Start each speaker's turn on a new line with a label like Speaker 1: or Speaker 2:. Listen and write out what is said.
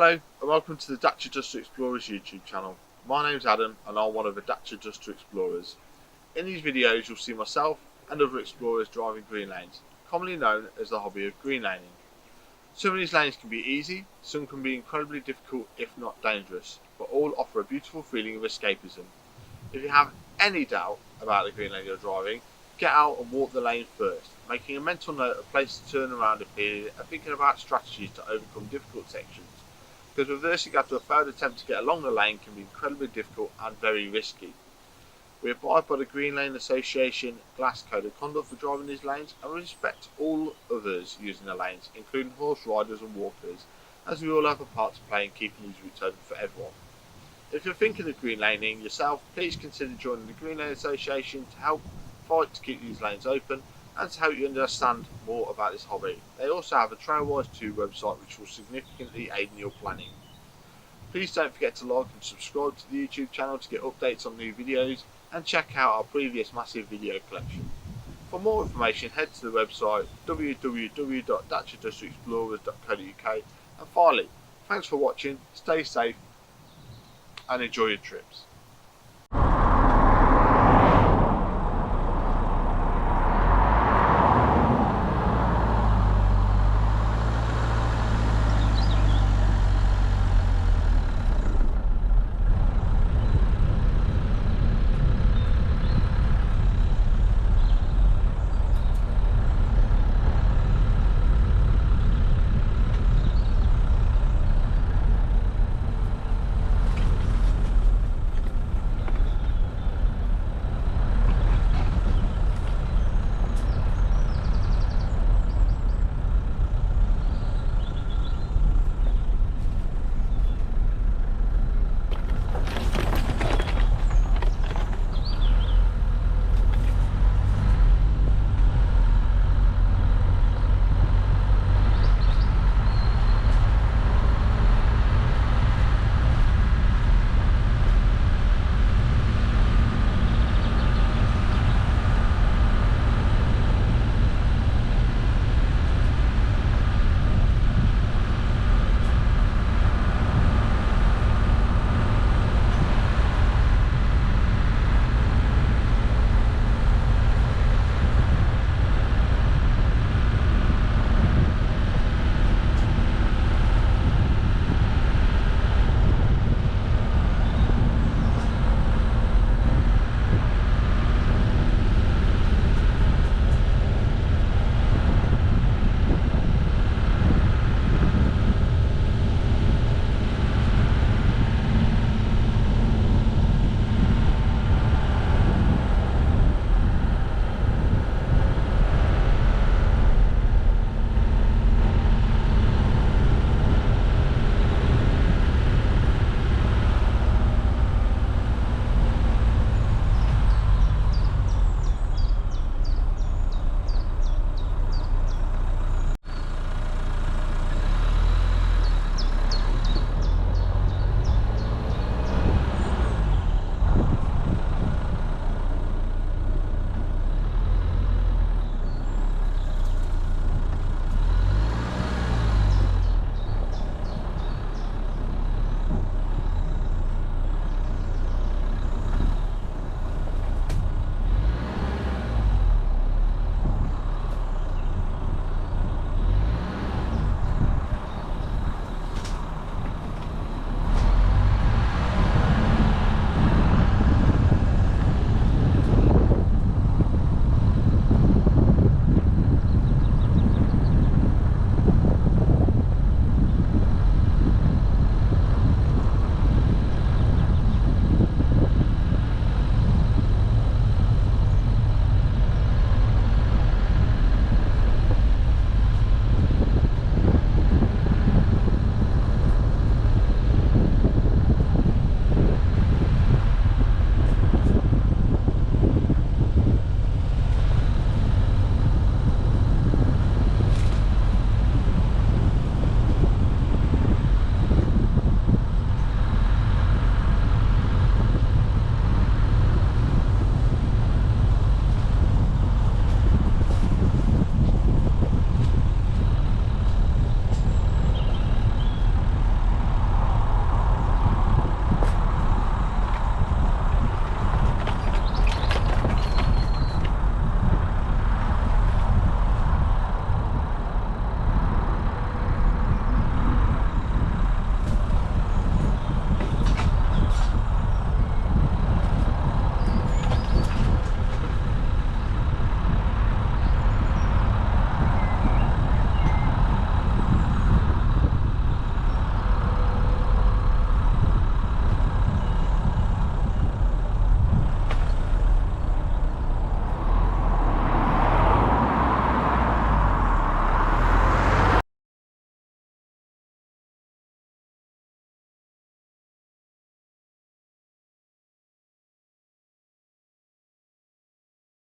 Speaker 1: Hello and welcome to the Dacia2 Explorers YouTube channel. My name's Adam and I'm one of the Dacia2 Explorers. In these videos you'll see myself and other explorers driving green lanes, commonly known as the hobby of green laning. Some of these lanes can be easy, some can be incredibly difficult if not dangerous, but all offer a beautiful feeling of escapism. If you have any doubt about the green lane you're driving, get out and walk the lane first, making a mental note of places to turn around if needed and thinking about strategies to overcome difficult sections, because reversing after a failed attempt to get along the lane can be incredibly difficult and very risky. We abide by the Green Lane Association Glass Code of Conduct for driving these lanes and respect all others using the lanes, including horse riders and walkers, as we all have a part to play in keeping these routes open for everyone. If you're thinking of green laning yourself, please consider joining the Green Lane Association to help fight to keep these lanes open and to help you understand more about this hobby. They also have a Trailwise 2 website which will significantly aid in your planning. Please don't forget to like and subscribe to the YouTube channel to get updates on new videos and check out our previous massive video collection. For more information head to the website www.dacia2explorers.co.uk, and finally, thanks for watching, stay safe and enjoy your trips.